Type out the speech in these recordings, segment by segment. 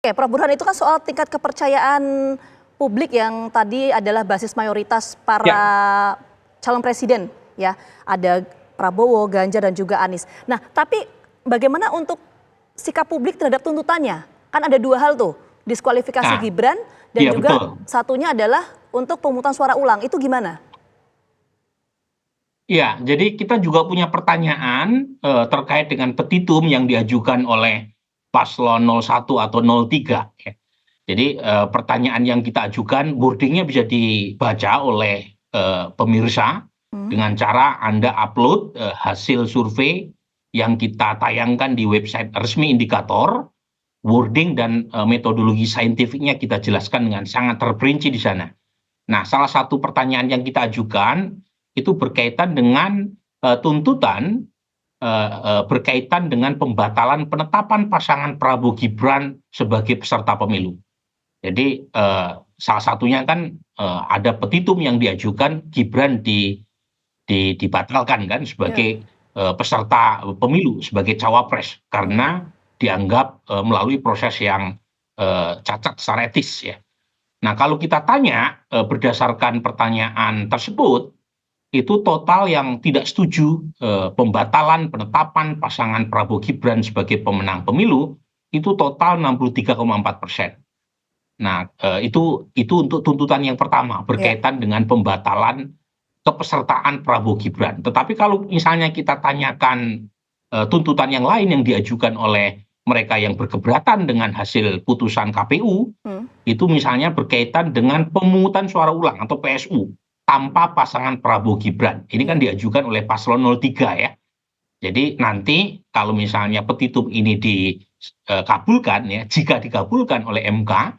Oke, Prof. Burhan, itu kan soal tingkat kepercayaan publik yang tadi adalah basis mayoritas para Ya, calon presiden, ya. Ada Prabowo, Ganjar, dan juga Anies. Nah, tapi bagaimana untuk sikap publik terhadap tuntutannya? Kan ada dua hal tuh, diskualifikasi nah, Gibran dan iya juga betul. satunya adalah untuk pemungutan suara ulang. Itu gimana? Ya, jadi kita juga punya pertanyaan terkait dengan petitum yang diajukan oleh paslon 01 atau 03. Ya. Jadi pertanyaan yang kita ajukan, wordingnya bisa dibaca oleh pemirsa Hmm, dengan cara Anda upload hasil survei yang kita tayangkan di website resmi Indikator, wording dan metodologi saintifiknya kita jelaskan dengan sangat terperinci di sana. Nah, salah satu pertanyaan yang kita ajukan itu berkaitan dengan tuntutan berkaitan dengan pembatalan penetapan pasangan Prabowo Gibran sebagai peserta pemilu. Jadi salah satunya kan ada petitum yang diajukan Gibran dibatalkan kan ya, sebagai peserta pemilu, sebagai cawapres hmm, karena dianggap melalui proses yang cacat secara etis ya. Nah, kalau kita tanya berdasarkan pertanyaan tersebut, itu total yang tidak setuju pembatalan penetapan pasangan Prabowo Gibran sebagai pemenang pemilu itu total 63,4%. Nah, itu untuk tuntutan yang pertama ya. berkaitan dengan pembatalan kepesertaan Prabowo Gibran. Tetapi kalau misalnya kita tanyakan tuntutan yang lain yang diajukan oleh mereka yang berkeberatan dengan hasil putusan KPU, Hmm. itu misalnya berkaitan dengan pemungutan suara ulang atau PSU tanpa pasangan Prabowo Gibran. Ini kan Ya. diajukan oleh paslon 03 ya. Jadi nanti kalau misalnya petitum ini dikabulkan ya, jika dikabulkan oleh MK,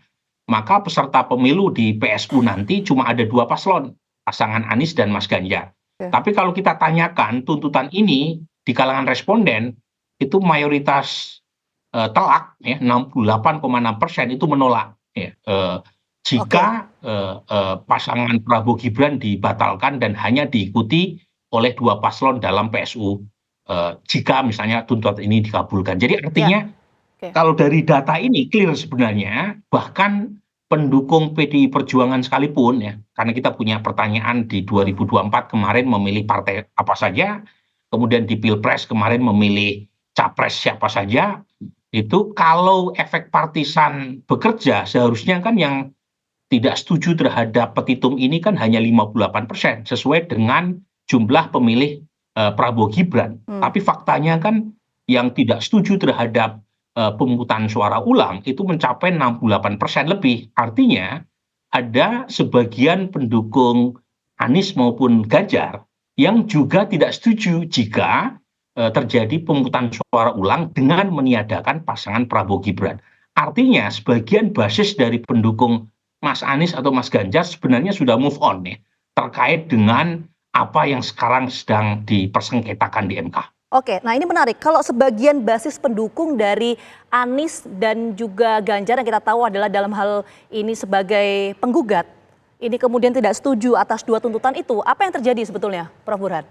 maka peserta pemilu di PSU nanti cuma ada dua paslon, pasangan Anies dan Mas Ganjar. Ya. Tapi kalau kita tanyakan tuntutan ini di kalangan responden, itu mayoritas telak ya 68,6% itu menolak ya, Oke. jika pasangan Prabowo Gibran dibatalkan dan hanya diikuti oleh dua paslon dalam PSU jika misalnya tuntutan ini dikabulkan. Jadi Ya. artinya Oke. kalau dari data ini clear sebenarnya, bahkan pendukung PDI Perjuangan sekalipun ya, karena kita punya pertanyaan di Hmm. 2024 kemarin memilih partai apa saja, kemudian di Pilpres kemarin memilih capres siapa saja, itu kalau efek partisan bekerja seharusnya kan yang tidak setuju terhadap petitum ini kan hanya 58% sesuai dengan jumlah pemilih Prabowo Gibran. Hmm. Tapi faktanya kan yang tidak setuju terhadap pemungutan suara ulang itu mencapai 68% lebih. Artinya ada sebagian pendukung Anies maupun Ganjar yang juga tidak setuju jika terjadi pemungutan suara ulang dengan meniadakan pasangan Prabowo Gibran. Artinya sebagian basis dari pendukung Mas Anies atau Mas Ganjar sebenarnya sudah move on nih terkait dengan apa yang sekarang sedang dipersengketakan di MK. Oke, nah ini menarik. Kalau sebagian basis pendukung dari Anies dan juga Ganjar yang kita tahu adalah dalam hal ini sebagai penggugat, ini kemudian tidak setuju atas dua tuntutan itu, apa yang terjadi sebetulnya, Prof. Burhan?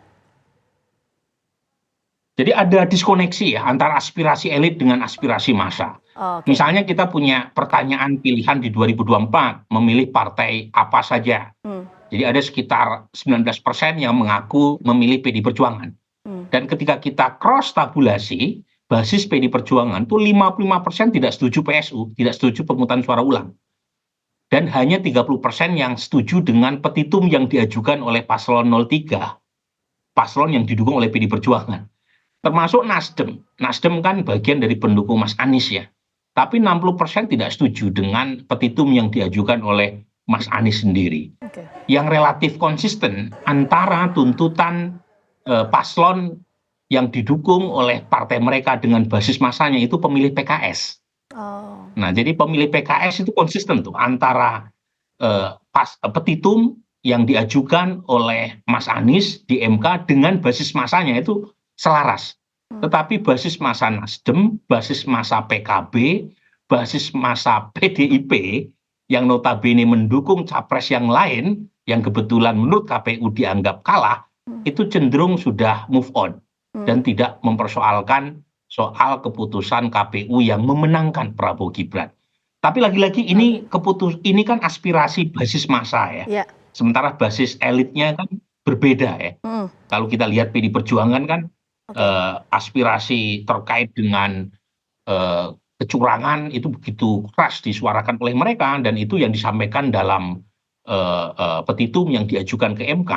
Jadi ada diskoneksi ya antara aspirasi elit dengan aspirasi massa. Oke. Misalnya kita punya pertanyaan pilihan di 2024, memilih partai apa saja. Hmm, Jadi ada sekitar 19% yang mengaku memilih PD Perjuangan. hmm. Dan ketika kita cross tabulasi, basis PD Perjuangan itu 55% tidak setuju PSU, tidak setuju pemungutan suara ulang. Dan hanya 30% yang setuju dengan petitum yang diajukan oleh paslon 03, paslon yang didukung oleh PD Perjuangan. Termasuk Nasdem. Nasdem kan bagian dari pendukung Mas Anies ya. Tapi 60% tidak setuju dengan petitum yang diajukan oleh Mas Anies sendiri. Oke. Yang relatif konsisten antara tuntutan paslon yang didukung oleh partai mereka dengan basis masanya itu pemilih PKS. Oh, Nah, jadi pemilih PKS itu konsisten tuh antara petitum yang diajukan oleh Mas Anies di MK dengan basis masanya itu selaras. hmm. Tetapi basis masa Nasdem, basis masa PKB, basis masa PDIP yang notabene mendukung capres yang lain yang kebetulan menurut KPU dianggap kalah, Hmm, itu cenderung sudah move on hmm. dan tidak mempersoalkan soal keputusan KPU yang memenangkan Prabowo Gibran. Tapi lagi-lagi ini kan aspirasi basis massa ya. Ya. Sementara basis elitnya kan berbeda ya. Kalau kita lihat PD Perjuangan kan aspirasi terkait dengan kecurangan itu begitu keras disuarakan oleh mereka, dan itu yang disampaikan dalam petitum yang diajukan ke MK.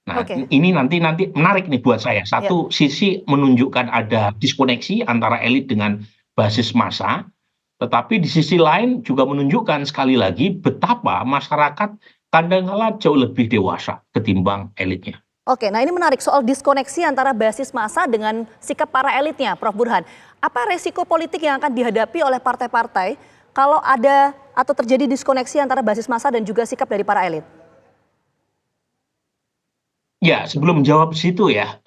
Nah, ini nanti menarik nih buat saya. Satu sisi menunjukkan ada diskoneksi antara elit dengan basis massa, tetapi di sisi lain juga menunjukkan sekali lagi betapa masyarakat kadang-kala jauh lebih dewasa ketimbang elitnya. Oke, nah ini menarik soal diskoneksi antara basis massa dengan sikap para elitnya, Prof. Burhan. Apa resiko politik yang akan dihadapi oleh partai-partai kalau ada atau terjadi diskoneksi antara basis massa dan juga sikap dari para elit? Ya, sebelum menjawab situ ya,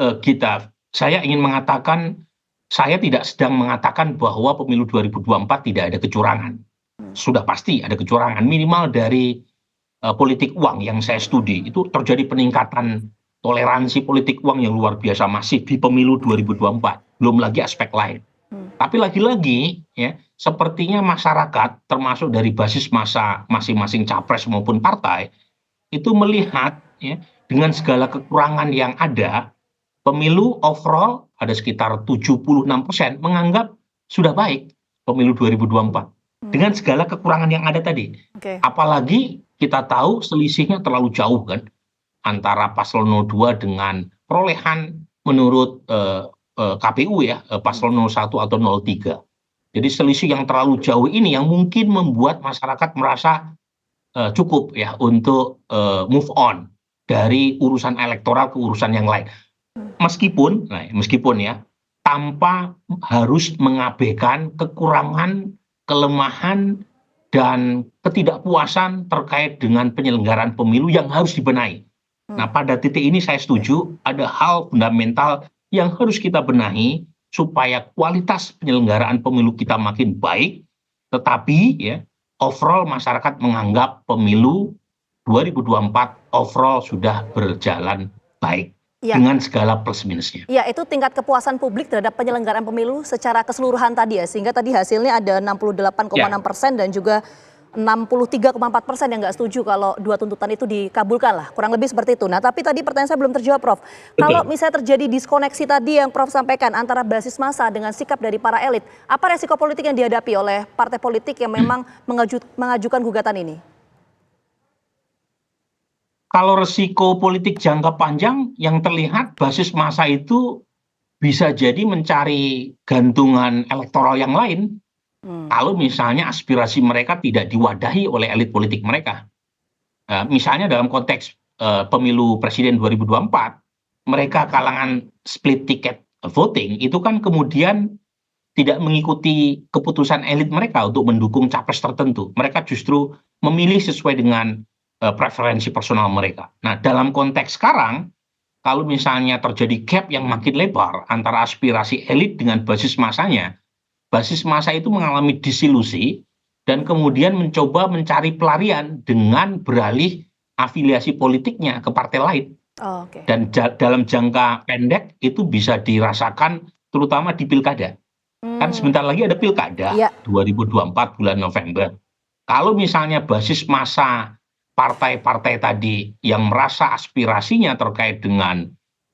saya ingin mengatakan, saya tidak sedang mengatakan bahwa pemilu 2024 tidak ada kecurangan. Sudah pasti ada kecurangan, minimal dari politik uang yang saya studi. Itu terjadi peningkatan toleransi politik uang yang luar biasa masif di pemilu 2024. Belum lagi aspek lain. Tapi lagi-lagi ya, sepertinya masyarakat termasuk dari basis massa masing-masing capres maupun partai itu melihat ya, dengan segala kekurangan yang ada, pemilu overall ada sekitar 76% menganggap sudah baik pemilu 2024 dengan segala kekurangan yang ada tadi. Apalagi kita tahu selisihnya terlalu jauh kan antara paslon 02 dengan perolehan menurut KPU ya, paslon 01 atau 03. Jadi selisih yang terlalu jauh ini yang mungkin membuat masyarakat merasa cukup ya untuk move on dari urusan elektoral ke urusan yang lain. Meskipun ya, tanpa harus mengabaikan kekurangan, kelemahan, dan ketidakpuasan terkait dengan penyelenggaraan pemilu yang harus dibenahi. Nah, pada titik ini saya setuju ada hal fundamental yang harus kita benahi supaya kualitas penyelenggaraan pemilu kita makin baik, tetapi ya overall masyarakat menganggap pemilu 2024 overall sudah berjalan baik dengan segala plus minusnya. Ya, itu tingkat kepuasan publik terhadap penyelenggaraan pemilu secara keseluruhan tadi ya, sehingga tadi hasilnya ada 68,6% dan juga 63,4% yang nggak setuju kalau dua tuntutan itu dikabulkan lah, kurang lebih seperti itu. Nah, tapi tadi pertanyaan saya belum terjawab, Prof. Kalau misalnya terjadi diskoneksi tadi yang Prof sampaikan antara basis massa dengan sikap dari para elit, apa resiko politik yang dihadapi oleh partai politik yang memang mengajukan gugatan ini? Kalau resiko politik jangka panjang yang terlihat basis massa itu bisa jadi mencari gantungan elektoral yang lain. Kalau misalnya aspirasi mereka tidak diwadahi oleh elit politik mereka. Misalnya dalam konteks pemilu presiden 2024, mereka kalangan split ticket voting itu kan kemudian tidak mengikuti keputusan elit mereka untuk mendukung capres tertentu. Mereka justru memilih sesuai dengan preferensi personal mereka. Nah, dalam konteks sekarang, kalau misalnya terjadi gap yang makin lebar antara aspirasi elit dengan basis massanya, basis massa itu mengalami disilusi dan kemudian mencoba mencari pelarian dengan beralih afiliasi politiknya ke partai lain. Dan dalam jangka pendek itu bisa dirasakan terutama di pilkada. Kan sebentar lagi ada pilkada 2024 bulan November. Kalau misalnya basis massa partai-partai tadi yang merasa aspirasinya terkait dengan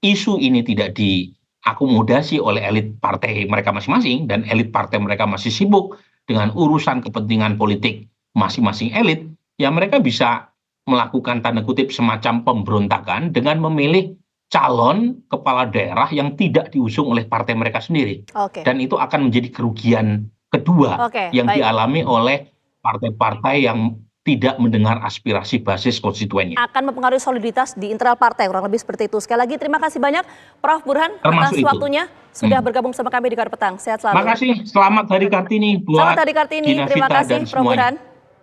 isu ini tidak diakomodasi oleh elit partai mereka masing-masing dan elit partai mereka masih sibuk dengan urusan kepentingan politik masing-masing elit, ya mereka bisa melakukan tanda kutip semacam pemberontakan dengan memilih calon kepala daerah yang tidak diusung oleh partai mereka sendiri. Dan itu akan menjadi kerugian kedua yang dialami oleh partai-partai yang tidak mendengar aspirasi basis konstituennya. Akan mempengaruhi soliditas di internal partai, kurang lebih seperti itu. Sekali lagi terima kasih banyak Prof Burhan atas waktunya sudah bergabung sama kami di Gardu Petang. Sehat selalu. Terima kasih, selamat Hari Kartini buat Selamat Hari Kartini, terima kasih Prof Burhan.